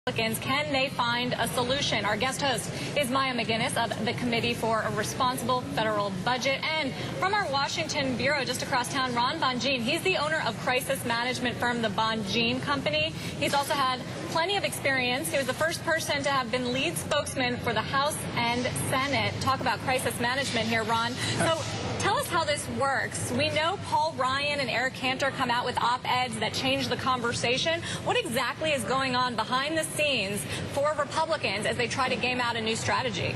Can they find a solution? Our guest host is Maya McGinnis of the Committee for a Responsible Federal Budget. And from our Washington bureau just across town, Bonjean. He's the owner of crisis management firm, the Bonjean Company. He's also had plenty of experience. He was the first person to have been lead spokesman for the House and Senate. Talk about crisis management here, Ron. So tell us how this works. We know Paul Ryan and Eric Cantor come out with op-eds that change the conversation. What exactly is going on behind the scenes for Republicans as they try to game out a new strategy?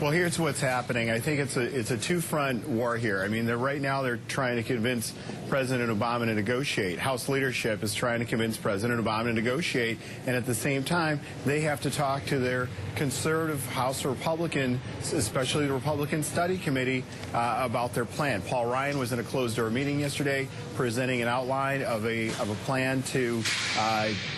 Well, here's what's happening. I think it's a two-front war here. I mean, right now they're trying to convince President Obama to negotiate. House leadership is trying to convince President Obama to negotiate, and at the same time, they have to talk to their conservative House Republican, especially the Republican Study Committee, about their plan. Paul Ryan was in a closed-door meeting yesterday presenting an outline of a plan to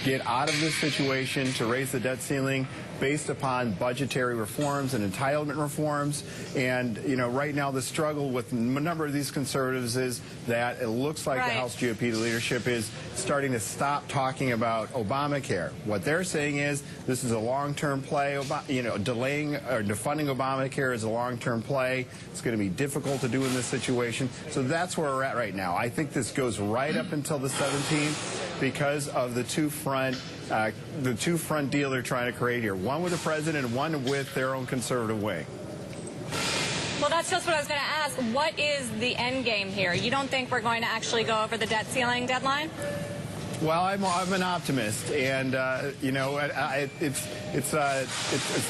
get out of this situation, to raise the debt ceiling based upon budgetary reforms and entitlement reforms. And, you know, right now the struggle with a number of these conservatives is that it looks like the House GOP leadership is starting to stop talking about Obamacare. What they're saying is this is a long-term play. Delaying or defunding Obamacare is a long-term play. It's going to be difficult to do in this situation. So that's where we're at right now. I think this goes right up until the 17th because of the two-front deal they're trying to create here. One with the president and one with their own conservative wing. Well, that's just what I was going to ask. What is the end game here? You don't think we're going to actually go over the debt ceiling deadline? Well, I'm an optimist, and you know, it's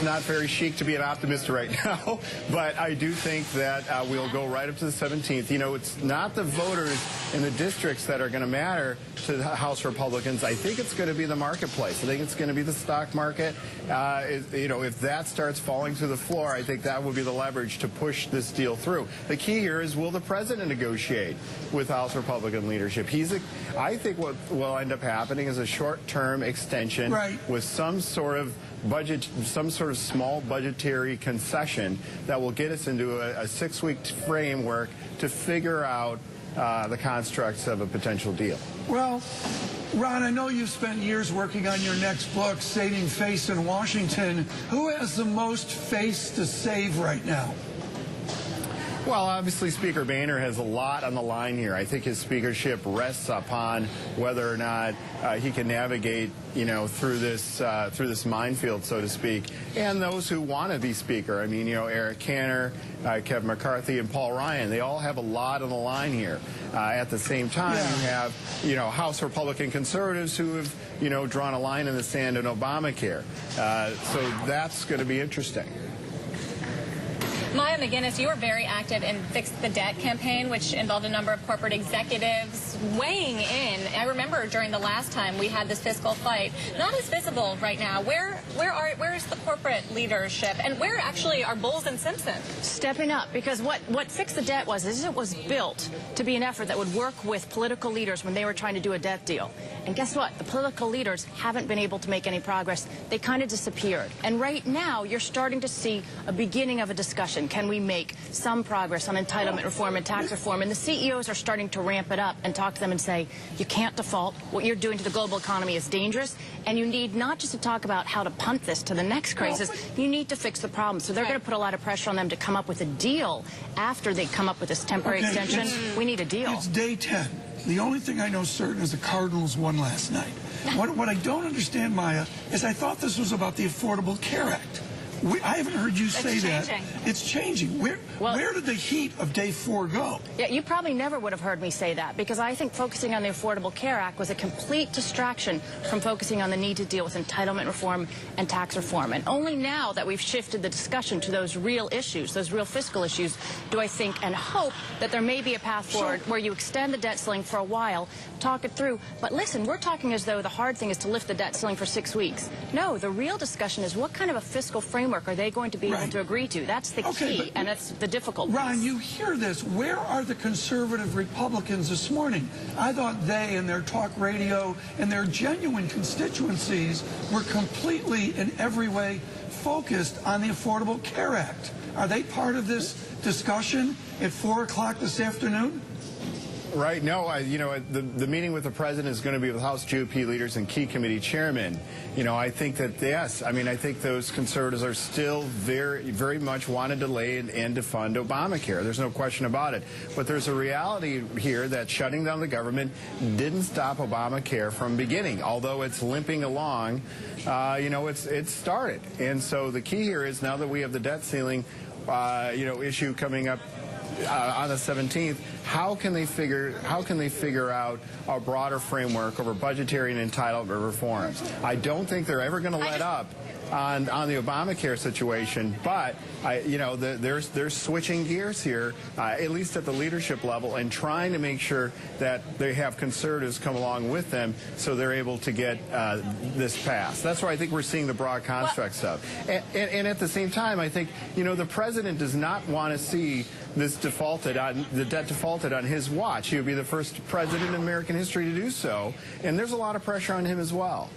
not very chic to be an optimist right now, but I do think that we'll go right up to the 17th. You know, it's not the voters in the districts that are going to matter to the House Republicans. I think it's going to be the marketplace. I think it's going to be the stock market. You know, if that starts falling to the floor, I think that will be the leverage to push this deal through. The key here is, will the president negotiate with House Republican leadership? I think what will end up happening is a short-term extension with some sort of budget, some sort of small budgetary concession that will get us into a 6-week framework to figure out the constructs of a potential deal. Well, Ron, I know you've spent years working on your next book, Saving Face in Washington. Who has the most face to save right now? Well, obviously, Speaker Boehner has a lot on the line here. I think his speakership rests upon whether or not he can navigate, you know, through this minefield, so to speak. And those who want to be speaker, I mean, you know, Eric Cantor, Kevin McCarthy, and Paul Ryan, they all have a lot on the line here. At the same time, you have, you know, House Republican conservatives who have, you know, drawn a line in the sand on Obamacare. So that's going to be interesting. Maya McGinnis, you were very active in Fix the Debt campaign, which involved a number of corporate executives weighing in. I remember during the last time we had this fiscal fight. Not as visible right now. Where is the corporate leadership, and where actually are Bowles and Simpson? Stepping up, because what Fix the Debt was is it was built to be an effort that would work with political leaders when they were trying to do a debt deal. And guess what? The political leaders haven't been able to make any progress. They kind of disappeared. And right now, you're starting to see a beginning of a discussion. Can we make some progress on entitlement reform and tax reform? And the CEOs are starting to ramp it up and talk to them and say, you can't default. What you're doing to the global economy is dangerous. And you need not just to talk about how to punt this to the next crisis, you need to fix the problem. So they're going to put a lot of pressure on them to come up with a deal after they come up with this temporary extension. We need a deal. It's day 10. The only thing I know certain is the Cardinals won last night. What I don't understand, Maya, is I thought this was about the Affordable Care Act. I haven't heard you say that. It's changing. Where did the heat of day 4 go? Yeah, you probably never would have heard me say that, because I think focusing on the Affordable Care Act was a complete distraction from focusing on the need to deal with entitlement reform and tax reform. And only now that we've shifted the discussion to those real issues, those real fiscal issues, do I think and hope that there may be a path forward where you extend the debt ceiling for a while, talk it through. But listen, we're talking as though the hard thing is to lift the debt ceiling for 6 weeks. No, the real discussion is what kind of a fiscal framework are they going to be able to agree to? That's the key, and that's the difficult piece. Ron, you hear this. Where are the conservative Republicans this morning? I thought they and their talk radio and their genuine constituencies were completely, in every way, focused on the Affordable Care Act. Are they part of this discussion at 4 o'clock this afternoon? Right. No, the meeting with the president is going to be with House GOP leaders and key committee chairmen. I think that, yes, I think those conservatives are still very much want to delay and defund Obamacare. There's no question about it. But there's a reality here that shutting down the government didn't stop Obamacare from beginning. Although it's limping along, it's started. And so the key here is, now that we have the debt ceiling, issue coming up on the 17th, how can they figure out a broader framework over budgetary and entitlement reforms? I don't think they're ever going to let up on the Obamacare situation, but they're switching gears here, at least at the leadership level, and trying to make sure that they have conservatives come along with them so they're able to get this passed. That's why I think we're seeing the broad construct stuff. And at the same time, I think the president does not want to see this the debt defaulted on his watch. He would be the first president in American history to do so, and there's a lot of pressure on him as well.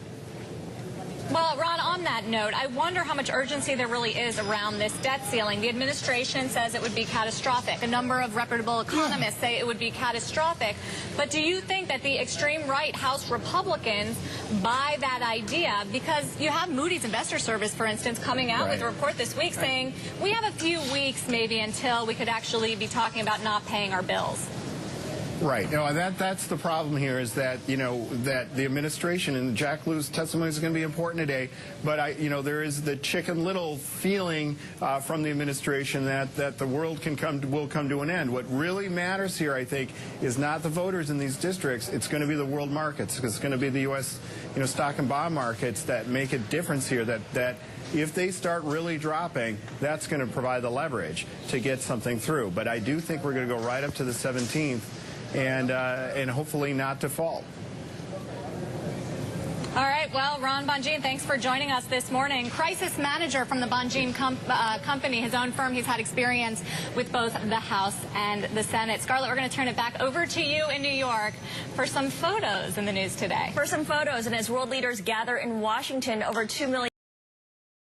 Well, Ron, on that note, I wonder how much urgency there really is around this debt ceiling. The administration says it would be catastrophic. A number of reputable economists say it would be catastrophic. But do you think that the extreme right House Republicans buy that idea? Because you have Moody's Investor Service, for instance, coming out with a report this week saying we have a few weeks maybe until we could actually be talking about not paying our bills. Right. No, that's the problem here, is that that the administration, and Jack Lew's testimony is going to be important today, but there is the Chicken Little feeling from the administration that the world will come to an end. What really matters here, I think, is not the voters in these districts. It's going to be the world markets. It's going to be the U.S. stock and bond markets that make a difference here. That if they start really dropping, that's going to provide the leverage to get something through. But I do think we're going to go right up to the 17th. And hopefully not default. All right. Well, Ron Bonjean, thanks for joining us this morning. Crisis manager from the Bonjean company, his own firm. He's had experience with both the House and the Senate. Scarlett, we're going to turn it back over to you in New York for some photos in the news today. For some photos, and as world leaders gather in Washington, over 2 million